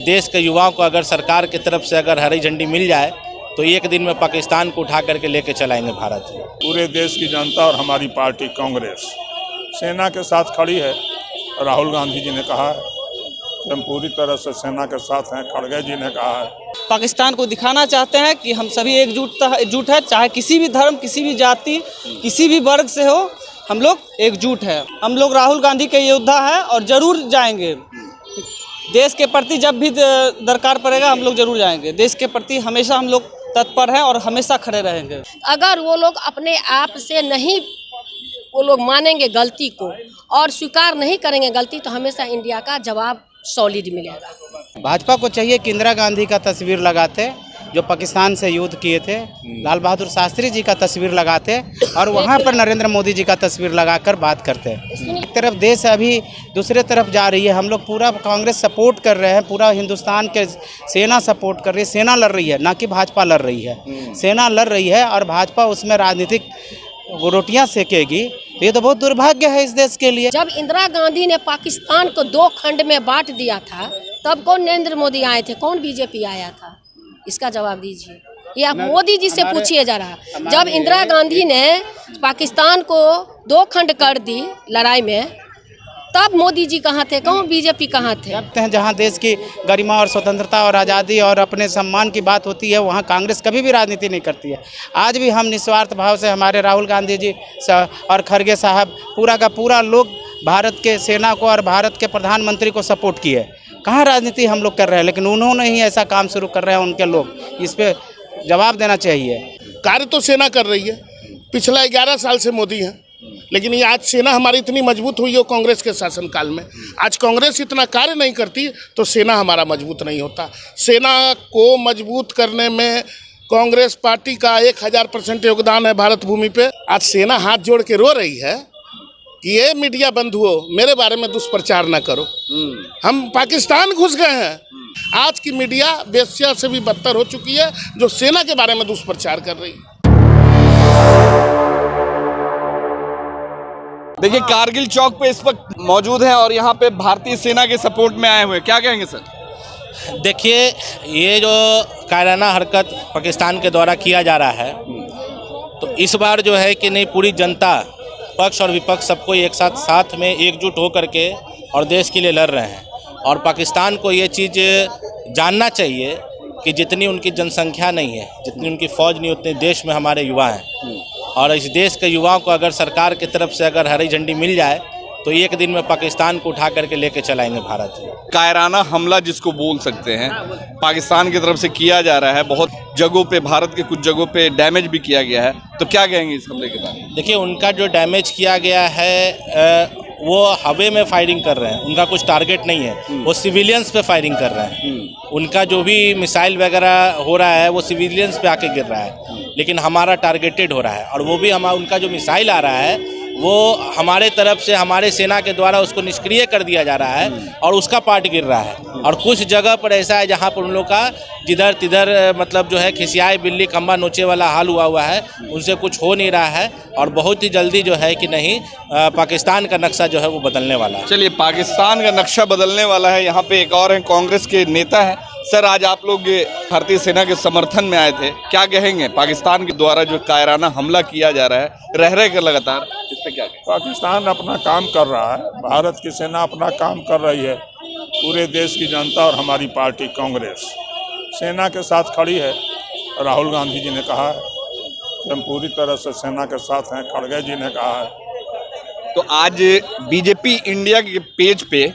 देश के युवाओं को अगर सरकार की तरफ से अगर हरी झंडी मिल जाए तो एक दिन में पाकिस्तान को उठा करके लेके चलाएंगे भारत। पूरे देश की जनता और हमारी पार्टी कांग्रेस सेना के साथ खड़ी है। राहुल गांधी जी ने कहा है कि हम पूरी तरह से सेना के साथ हैं। खड़गे जी ने कहा है। पाकिस्तान को दिखाना चाहते हैं कि हम सभी एकजुट है, चाहे किसी भी धर्म, किसी भी जाति, किसी भी वर्ग से हो, हम लोग एकजुट है। हम लोग राहुल गांधी के योद्धा है और जरूर जाएंगे। देश के प्रति जब भी दरकार पड़ेगा हम लोग जरूर जाएंगे। देश के प्रति हमेशा हम लोग तत्पर हैं और हमेशा खड़े रहेंगे। अगर वो लोग अपने आप से नहीं वो लोग मानेंगे गलती को और स्वीकार नहीं करेंगे गलती, तो हमेशा इंडिया का जवाब सॉलिड मिलेगा। भाजपा को चाहिए कि इंदिरा गांधी का तस्वीर लगाते जो पाकिस्तान से युद्ध किए थे, लाल बहादुर शास्त्री जी का तस्वीर लगाते और वहाँ पर नरेंद्र मोदी जी का तस्वीर लगाकर बात करते। एक तरफ देश अभी दूसरे तरफ जा रही है, हम लोग पूरा कांग्रेस सपोर्ट कर रहे हैं, पूरा हिंदुस्तान के सेना सपोर्ट कर रही है। सेना लड़ रही है, ना कि भाजपा लड़ रही है। सेना लड़ रही है और भाजपा उसमें राजनीतिक रोटियां सेकेगी। ये तो बहुत दुर्भाग्य है इस देश के लिए। जब इंदिरा गांधी ने पाकिस्तान को 2 खंड में बांट दिया था तब कौन नरेंद्र मोदी आए थे, कौन बीजेपी आया था? इसका जवाब दीजिए। ये आप मोदी जी से पूछिए जरा। जब इंदिरा गांधी ने पाकिस्तान को 2 खंड कर दी लड़ाई में, तब मोदी जी कहाँ थे, कौन बीजेपी कहाँ थे? जहाँ देश की गरिमा और स्वतंत्रता और आज़ादी और अपने सम्मान की बात होती है वहाँ कांग्रेस कभी भी राजनीति नहीं करती है। आज भी हम निस्वार्थ भाव से हमारे राहुल गांधी जी और खड़गे साहब पूरा का पूरा लोग भारत के सेना को और भारत के प्रधानमंत्री को सपोर्ट किए। कहाँ राजनीति हम लोग कर रहे हैं, लेकिन उन्होंने ही ऐसा काम शुरू कर रहे हैं उनके लोग। इस पर जवाब देना चाहिए। कार्य तो सेना कर रही है, पिछला 11 साल से मोदी हैं, लेकिन ये आज सेना हमारी इतनी मजबूत हुई है कांग्रेस के शासनकाल में। आज कांग्रेस इतना कार्य नहीं करती तो सेना हमारा मजबूत नहीं होता। सेना को मजबूत करने में कांग्रेस पार्टी का 1000% योगदान है भारत भूमि पे। आज सेना हाथ जोड़ के रो रही है कि ये मीडिया बंधुओं मेरे बारे में दुष्प्रचार ना करो, हम पाकिस्तान घुस गए हैं। आज की मीडिया वेश्या से भी बदतर हो चुकी है जो सेना के बारे में दुष्प्रचार कर रही है। देखिए कारगिल चौक पे इस वक्त मौजूद हैं और यहाँ पे भारतीय सेना के सपोर्ट में आए हुए हैं। क्या कहेंगे सर? देखिए, ये जो कायराना हरकत पाकिस्तान के द्वारा किया जा रहा है, तो इस बार जो है कि नहीं, पूरी जनता, पक्ष और विपक्ष सबको एक साथ में एकजुट हो करके और देश के लिए लड़ रहे हैं। और पाकिस्तान को ये चीज़ जानना चाहिए कि जितनी उनकी जनसंख्या नहीं है, जितनी उनकी फ़ौज नहीं, उतने देश में हमारे युवा हैं। और इस देश के युवाओं को अगर सरकार की तरफ से अगर हरी झंडी मिल जाए तो एक दिन में पाकिस्तान को उठा करके लेके चलाएंगे भारत। कायराना हमला जिसको बोल सकते हैं पाकिस्तान की तरफ से किया जा रहा है। बहुत जगहों पे, भारत के कुछ जगहों पे डैमेज भी किया गया है, तो क्या कहेंगे इस हमले के बारे में? देखिए, उनका जो डैमेज किया गया है वो हवे में फायरिंग कर रहे हैं, उनका कुछ टारगेट नहीं है, वो सिविलियंस पे फायरिंग कर रहे हैं। उनका जो भी मिसाइल वगैरह हो रहा है वो सिविलियंस पे आके गिर रहा है, लेकिन हमारा टारगेटेड हो रहा है। और वो भी उनका जो मिसाइल आ रहा है वो हमारे तरफ से, हमारे सेना के द्वारा उसको निष्क्रिय कर दिया जा रहा है और उसका पार्ट गिर रहा है। और कुछ जगह पर ऐसा है जहाँ पर उन लोग का जिधर तिधर मतलब जो है खिसियाए बिल्ली खंबा नोचे वाला हाल हुआ है, उनसे कुछ हो नहीं रहा है। और बहुत ही जल्दी जो है कि नहीं, पाकिस्तान का नक्शा जो है वो बदलने वाला है। चलिए, पाकिस्तान का नक्शा बदलने वाला है। यहाँ पे एक और हैं, कांग्रेस के नेता हैं। सर, आज आप लोग भारतीय सेना के समर्थन में आए थे, क्या कहेंगे? पाकिस्तान के द्वारा जो कायराना हमला किया जा रहा है रह कर लगातार, इस पे क्या कहेंगे? पाकिस्तान अपना काम कर रहा है, भारत की सेना अपना काम कर रही है। पूरे देश की जनता और हमारी पार्टी कांग्रेस सेना के साथ खड़ी है। राहुल गांधी जी ने कहा है कि हम पूरी तरह से सेना के साथ हैं। खड़गे जी ने कहा है। तो आज बीजेपी इंडिया के पेज पे,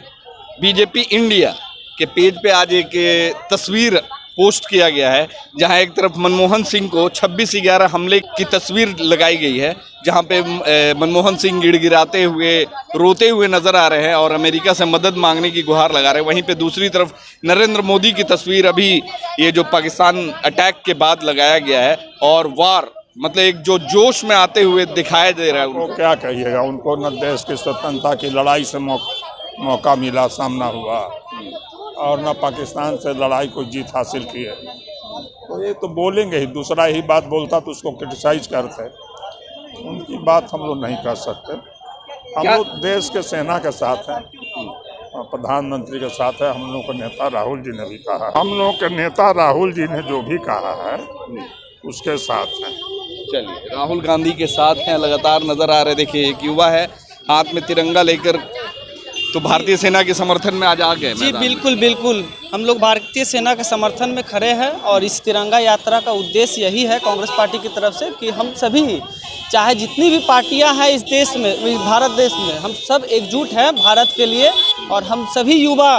बीजेपी इंडिया के पेज पे आज एक तस्वीर पोस्ट किया गया है जहां एक तरफ मनमोहन सिंह को 26/11 हमले की तस्वीर लगाई गई है, जहां पे मनमोहन सिंह गिड़गिड़ाते हुए, रोते हुए नजर आ रहे हैं और अमेरिका से मदद मांगने की गुहार लगा रहे हैं। वहीं पे दूसरी तरफ नरेंद्र मोदी की तस्वीर अभी ये जो पाकिस्तान अटैक के बाद लगाया गया है और वार मतलब एक जो जोश में आते हुए दिखाई दे रहा है। उनको क्या कहिएगा, उनको न देश की स्वतंत्रता की लड़ाई से मौका मिला, सामना हुआ, और न पाकिस्तान से लड़ाई को जीत हासिल की है। तो ये तो बोलेंगे ही, दूसरा ही बात बोलता तो उसको क्रिटिसाइज करते। उनकी बात हम लोग नहीं कर सकते। हम लोग देश के सेना के साथ हैं, प्रधानमंत्री के साथ है। हम लोग के नेता राहुल जी ने भी कहा, हम लोग के नेता राहुल जी ने जो भी कहा है उसके साथ है। चलिए, राहुल गांधी के साथ हैं, लगातार नजर आ रहे। देखिए, एक युवा है हाथ में तिरंगा लेकर, तो भारतीय सेना के समर्थन में आज आ गए। जी बिल्कुल बिल्कुल, हम लोग भारतीय सेना के समर्थन में खड़े हैं और इस तिरंगा यात्रा का उद्देश्य यही है कांग्रेस पार्टी की तरफ से कि हम सभी, चाहे जितनी भी पार्टियां हैं इस देश में, इस भारत देश में, हम सब एकजुट हैं भारत के लिए और हम सभी युवा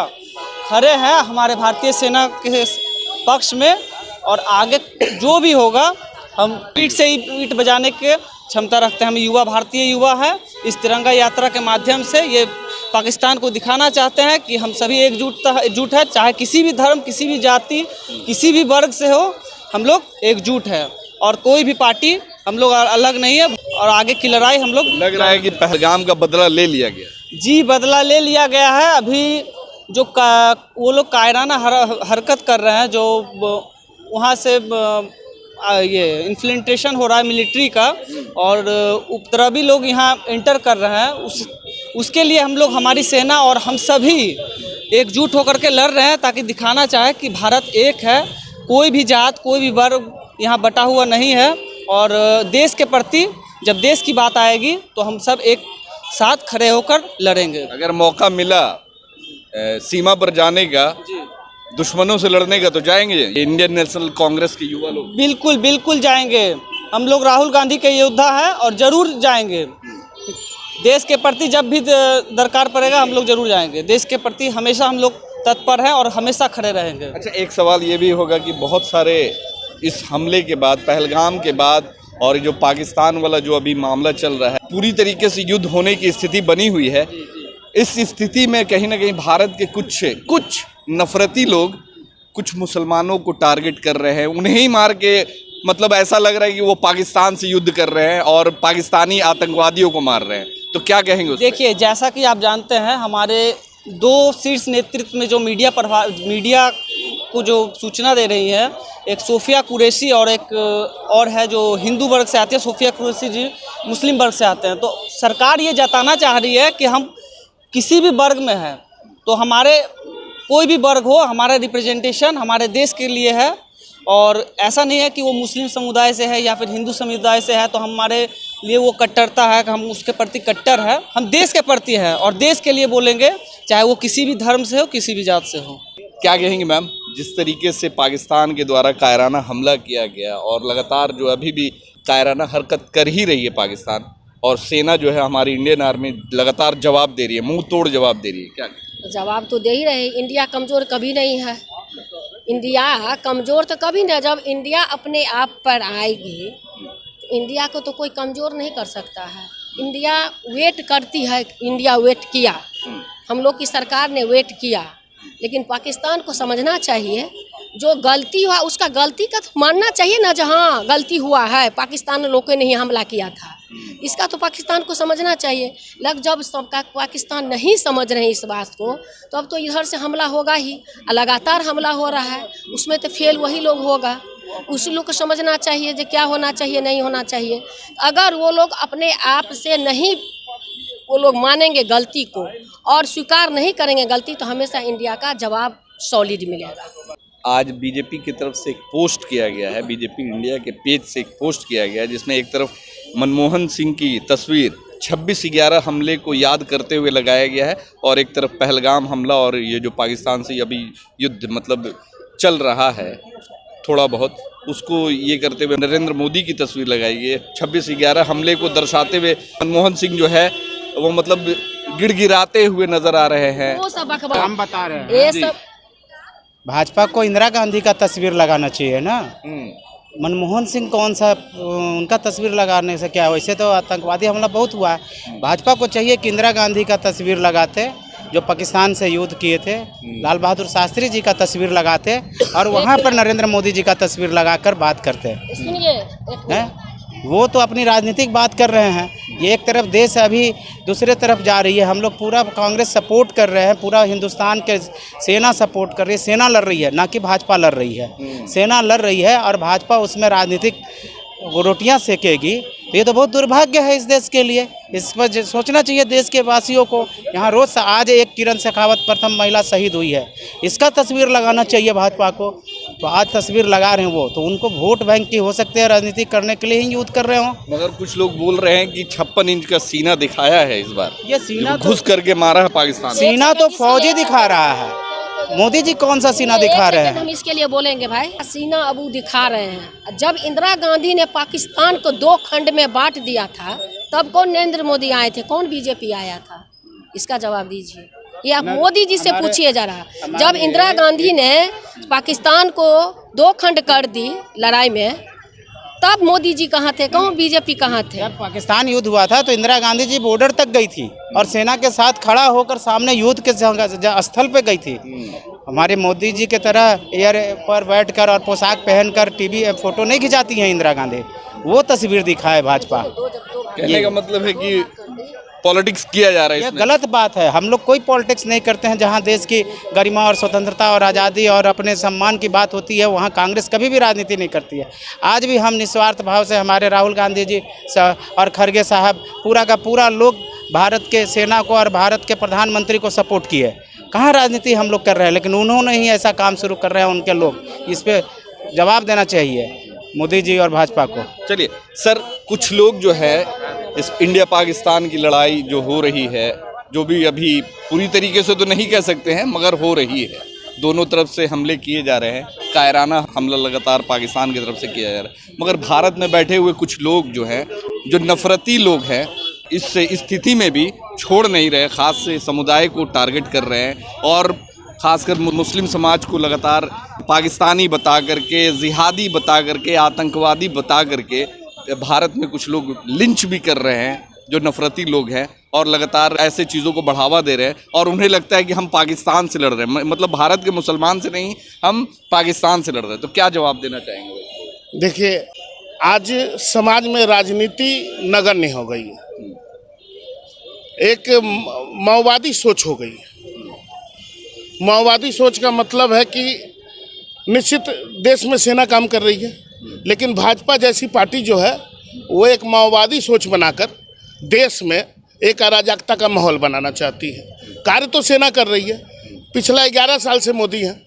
खड़े हैं हमारे भारतीय सेना के पक्ष में। और आगे जो भी होगा हम पीठ से ही पीठ बजाने के क्षमता रखते हैं। हम युवा, भारतीय युवा हैं। इस तिरंगा यात्रा के माध्यम से ये पाकिस्तान को दिखाना चाहते हैं कि हम सभी एकजुट है, चाहे किसी भी धर्म, किसी भी जाति, किसी भी वर्ग से हो, हम लोग एकजुट है और कोई भी पार्टी हम लोग अलग नहीं है। और आगे की लड़ाई हम लोग, लग रहा है कि पहलगाम का बदला ले लिया गया। जी बदला ले लिया गया है। अभी जो वो लोग कायराना हरकत कर रहे हैं, जो वहाँ से ये इन्फ्लिट्रेशन हो रहा है मिलिट्री का और उपद्रवी लोग यहाँ एंटर कर रहे हैं, उसके लिए हम लोग, हमारी सेना और हम सभी एकजुट होकर के लड़ रहे हैं ताकि दिखाना चाहे कि भारत एक है, कोई भी जात, कोई भी वर्ग यहाँ बटा हुआ नहीं है। और देश के प्रति जब देश की बात आएगी तो हम सब एक साथ खड़े होकर लड़ेंगे। अगर मौका मिला सीमा पर जाने का, दुश्मनों से लड़ने का, तो जाएंगे इंडियन नेशनल कांग्रेस के युवा लोग? बिल्कुल बिल्कुल जाएंगे। हम लोग राहुल गांधी के योद्धा हैं और जरूर जाएंगे। देश के प्रति जब भी दरकार पड़ेगा हम लोग जरूर जाएंगे। देश के प्रति हमेशा हम लोग तत्पर हैं और हमेशा खड़े रहेंगे। अच्छा, एक सवाल ये भी होगा कि बहुत सारे इस हमले के बाद, पहलगाम के बाद, और जो पाकिस्तान वाला जो अभी मामला चल रहा है, पूरी तरीके से युद्ध होने की स्थिति बनी हुई है। इस स्थिति में कहीं ना कहीं भारत के कुछ नफरती लोग कुछ मुसलमानों को टारगेट कर रहे हैं, उन्हें ही मार के, मतलब ऐसा लग रहा है कि वो पाकिस्तान से युद्ध कर रहे हैं और पाकिस्तानी आतंकवादियों को मार रहे हैं। तो क्या कहेंगे उस देखिए, जैसा कि आप जानते हैं, हमारे दो शीर्ष नेतृत्व में जो मीडिया को जो सूचना दे रही है, एक सोफिया कुरैशी और एक और है जो हिंदू वर्ग से आती है। सोफिया कुरैशी जी मुस्लिम वर्ग से आते हैं। तो सरकार ये जताना चाह रही है कि हम किसी भी वर्ग में हैं, तो हमारे कोई भी वर्ग हो, हमारा रिप्रेजेंटेशन हमारे देश के लिए है। और ऐसा नहीं है कि वो मुस्लिम समुदाय से है या फिर हिंदू समुदाय से है तो हमारे लिए वो कट्टरता है कि हम उसके प्रति कट्टर है। हम देश के प्रति है और देश के लिए बोलेंगे, चाहे वो किसी भी धर्म से हो, किसी भी जात से हो। क्या कहेंगे मैम, जिस तरीके से पाकिस्तान के द्वारा कायराना हमला किया गया और लगातार जो अभी भी कायराना हरकत कर ही रही है पाकिस्तान, और सेना जो है हमारी इंडियन आर्मी लगातार जवाब दे रही है, मुंह तोड़ जवाब दे रही है, क्या जवाब तो दे ही रहे। इंडिया कमज़ोर कभी नहीं है। इंडिया कमज़ोर तो कभी नहीं। जब इंडिया अपने आप पर आएगी तो इंडिया को तो कोई कमज़ोर नहीं कर सकता है। इंडिया वेट करती है, इंडिया वेट किया, हम लोग की सरकार ने वेट किया, लेकिन पाकिस्तान को समझना चाहिए जो गलती हुआ उसका गलती का तो मानना चाहिए ना। जहाँ गलती हुआ है, पाकिस्तान लोगों ने ही हमला किया था, इसका तो पाकिस्तान को समझना चाहिए। जब सबका पाकिस्तान नहीं समझ रहे हैं इस बात को, तो अब तो इधर से हमला होगा ही। लगातार हमला हो रहा है, उसमें तो फेल वही लोग होगा। उसी लोग को समझना चाहिए जो क्या होना चाहिए, नहीं होना चाहिए। अगर वो लोग अपने आप से नहीं, वो लोग मानेंगे गलती को और स्वीकार नहीं करेंगे गलती, तो हमेशा इंडिया का जवाब सॉलिड मिलेगा। आज बीजेपी की तरफ से एक पोस्ट किया गया है, बीजेपी इंडिया के पेज से एक पोस्ट किया गया है, जिसमें एक तरफ मनमोहन सिंह की तस्वीर 26/11 हमले को याद करते हुए लगाया गया है और एक तरफ पहलगाम हमला और ये जो पाकिस्तान से अभी युद्ध मतलब चल रहा है थोड़ा बहुत, उसको ये करते हुए नरेंद्र मोदी की तस्वीर लगाई गई है। 26/11 हमले को दर्शाते हुए मनमोहन सिंह जो है वो मतलब गिड़गिड़ाते हुए नजर आ रहे हैं। वो सब अखबार हम बता रहे हैं, ये सब भाजपा को इंदिरा गांधी का तस्वीर लगाना चाहिए ना। मनमोहन सिंह कौन सा, उनका तस्वीर लगाने से क्या, वैसे तो आतंकवादी हमला बहुत हुआ है। भाजपा को चाहिए कि इंदिरा गांधी का तस्वीर लगाते, जो पाकिस्तान से युद्ध किए थे, लाल बहादुर शास्त्री जी का तस्वीर लगाते और वहाँ पर नरेंद्र मोदी जी का तस्वीर लगाकर बात करते हैं। वो तो अपनी राजनीतिक बात कर रहे हैं। ये एक तरफ देश अभी दूसरे तरफ जा रही है। हम लोग पूरा कांग्रेस सपोर्ट कर रहे हैं, पूरा हिंदुस्तान के सेना सपोर्ट कर रही है। सेना लड़ रही है, ना कि भाजपा लड़ रही है। सेना लड़ रही है और भाजपा उसमें राजनीतिक रोटियां सेकेगी। ये तो बहुत दुर्भाग्य है इस देश के लिए। इस पर सोचना चाहिए देश के वासियों को। यहाँ रोज आज एक किरण शेखावत प्रथम महिला शहीद हुई है, इसका तस्वीर लगाना चाहिए भाजपा को। तो आज तस्वीर लगा रहे हैं वो, तो उनको वोट बैंक की हो सकते हैं, राजनीति करने के लिए ही यूज कर रहे हो। मगर कुछ लोग बोल रहे हैं कि 56 इंच का सीना दिखाया है इस बार, ये सीना घुस करके मारा है पाकिस्तान। सीना तो फौजी दिखा रहा है, मोदी जी कौन सा सीना दिखा रहे हैं? हम इसके लिए बोलेंगे भाई, सीना अब वो दिखा रहे हैं। जब इंदिरा गांधी ने पाकिस्तान को 2 खंड में बांट दिया था, तब कौन नरेंद्र मोदी आए थे, कौन बीजेपी आया था? इसका जवाब दीजिए। ये आप मोदी जी से पूछिए जरा। जब इंदिरा गांधी ने पाकिस्तान को 2 खंड कर दी लड़ाई में, तब मोदी जी कहाँ थे, कौन बीजेपी कहाँ थे? जब पाकिस्तान युद्ध हुआ था तो इंदिरा गांधी जी बॉर्डर तक गई थी और सेना के साथ खड़ा होकर सामने युद्ध के स्थल पे गई थी। हमारे मोदी जी के तरह एयर पर बैठकर और पोशाक पहनकर टीवी फोटो नहीं खिंचाती हैं इंदिरा गांधी, वो तस्वीर दिखाए भाजपा। कहने का मतलब है कि पॉलिटिक्स किया जा रहा है ये इसमें। गलत बात है। हम लोग कोई पॉलिटिक्स नहीं करते हैं। जहाँ देश की गरिमा और स्वतंत्रता और आज़ादी और अपने सम्मान की बात होती है, वहाँ कांग्रेस कभी भी राजनीति नहीं करती है। आज भी हम निस्वार्थ भाव से हमारे राहुल गांधी जी और खड़गे साहब पूरा का पूरा लोग भारत के सेना को और भारत के प्रधानमंत्री को सपोर्ट किए। कहाँ राजनीति हम लोग कर रहे हैं, लेकिन उन्होंने ही ऐसा काम शुरू कर रहे हैं उनके लोग। इस पर जवाब देना चाहिए मोदी जी और भाजपा को। चलिए सर, कुछ लोग जो है इस इंडिया पाकिस्तान की लड़ाई जो हो रही है, जो भी अभी पूरी तरीके से तो नहीं कह सकते हैं मगर हो रही है, दोनों तरफ से हमले किए जा रहे हैं, कायराना हमला लगातार पाकिस्तान की तरफ से किया जा रहा है। मगर भारत में बैठे हुए कुछ लोग जो हैं, जो नफरती लोग हैं, इस स्थिति में भी छोड़ नहीं रहे, ख़ास से समुदाय को टारगेट कर रहे हैं और ख़ासकर मुस्लिम समाज को लगातार पाकिस्तानी बता करके, जिहादी बता करके, आतंकवादी बता करके भारत में कुछ लोग लिंच भी कर रहे हैं, जो नफरती लोग हैं, और लगातार ऐसे चीज़ों को बढ़ावा दे रहे हैं और उन्हें लगता है कि हम पाकिस्तान से लड़ रहे हैं, मतलब भारत के मुसलमान से नहीं, हम पाकिस्तान से लड़ रहे हैं। तो क्या जवाब देना चाहेंगे? देखिए, आज समाज में राजनीति नगण्य हो गई है, एक माओवादी सोच हो गई है। माओवादी सोच का मतलब है कि निश्चित देश में सेना काम कर रही है, लेकिन भाजपा जैसी पार्टी जो है वो एक माओवादी सोच बनाकर देश में एक अराजकता का माहौल बनाना चाहती है। कार्य तो सेना कर रही है, पिछला 11 साल से मोदी हैं,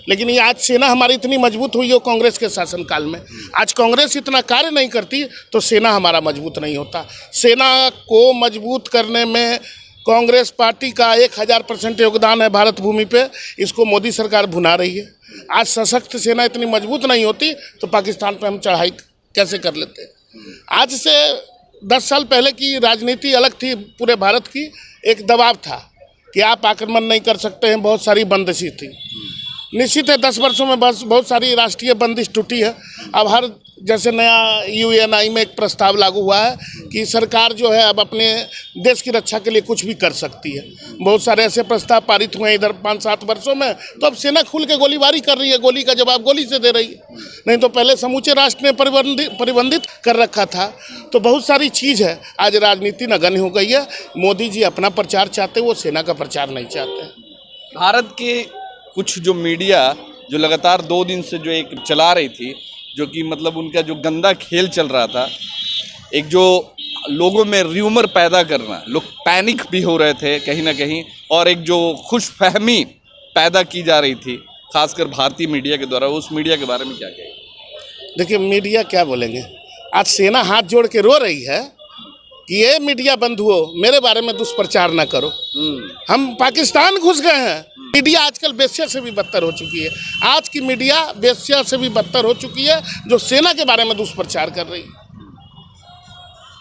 लेकिन ये आज सेना हमारी इतनी मजबूत हुई है कांग्रेस के शासनकाल में। आज कांग्रेस इतना कार्य नहीं करती तो सेना हमारा मजबूत नहीं होता। सेना को मजबूत करने में कांग्रेस पार्टी का 1000% योगदान है भारत भूमि पे, इसको मोदी सरकार भुना रही है। आज सशक्त सेना इतनी मजबूत नहीं होती तो पाकिस्तान पे हम चढ़ाई कैसे कर लेते। आज से 10 साल पहले की राजनीति अलग थी, पूरे भारत की एक दबाव था कि आप आक्रमण नहीं कर सकते हैं, बहुत सारी बंदिशें थी। निश्चित है 10 वर्षों में बस बहुत सारी राष्ट्रीय बंदिश टूटी है। अब हर जैसे नया यूएनआई में एक प्रस्ताव लागू हुआ है कि सरकार जो है अब अपने देश की रक्षा के लिए कुछ भी कर सकती है। बहुत सारे ऐसे प्रस्ताव पारित हुए हैं इधर 5-7 वर्षों में, तो अब सेना खुल के गोलीबारी कर रही है, गोली का जवाब गोली से दे रही है। नहीं तो पहले समूचे राष्ट्र ने प्रतिबंधित कर रखा था। तो बहुत सारी चीज़ है, आज राजनीति नगण्य हो गई है। मोदी जी अपना प्रचार चाहते, वो सेना का प्रचार नहीं चाहते। भारत के कुछ जो मीडिया जो लगातार 2 दिन से जो एक चला रही थी, जो कि मतलब उनका जो गंदा खेल चल रहा था, एक जो लोगों में र्यूमर पैदा करना, लोग पैनिक भी हो रहे थे कहीं ना कहीं, और एक जो खुशफहमी पैदा की जा रही थी खासकर भारतीय मीडिया के द्वारा, उस मीडिया के बारे में क्या कहेंगे? देखिए, मीडिया क्या बोलेंगे, आज सेना हाथ जोड़ के रो रही है कि ये मीडिया बंधुओं मेरे बारे में दुष्प्रचार ना करो, हम पाकिस्तान घुस गए हैं। मीडिया आजकल वेश्या से भी बदतर हो चुकी है। आज की मीडिया वेश्या से भी बदतर हो चुकी है, जो सेना के बारे में दुष्प्रचार कर रही है।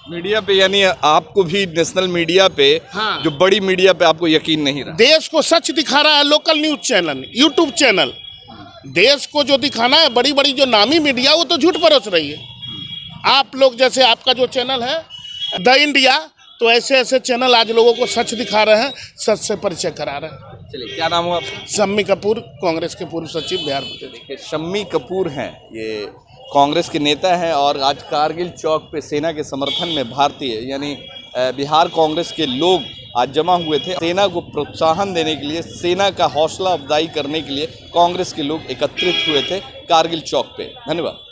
मीडिया पे यानी आपको भी नेशनल मीडिया पे, हाँ, जो बड़ी मीडिया पे आपको यकीन नहीं रहा? देश को सच दिखा रहा है local news channel, YouTube channel. देश को जो दिखाना है, बड़ी बड़ी जो नामी मीडिया, वो तो झूठ परोस रही है। आप लोग जैसे आपका जो चैनल है द इंडिया, तो ऐसे ऐसे चैनल आज लोगों को सच दिखा रहे हैं, सच से परिचय करा रहे हैं। चलिए, क्या नाम हो आप? शम्मी कपूर, कांग्रेस के पूर्व सचिव, बिहार प्रदेश। शम्मी कपूर हैं, ये कांग्रेस के नेता हैं और आज कारगिल चौक पे सेना के समर्थन में भारतीय यानी बिहार कांग्रेस के लोग आज जमा हुए थे। सेना को प्रोत्साहन देने के लिए, सेना का हौसला अफजाई करने के लिए कांग्रेस के लोग एकत्रित हुए थे कारगिल चौक पे। धन्यवाद।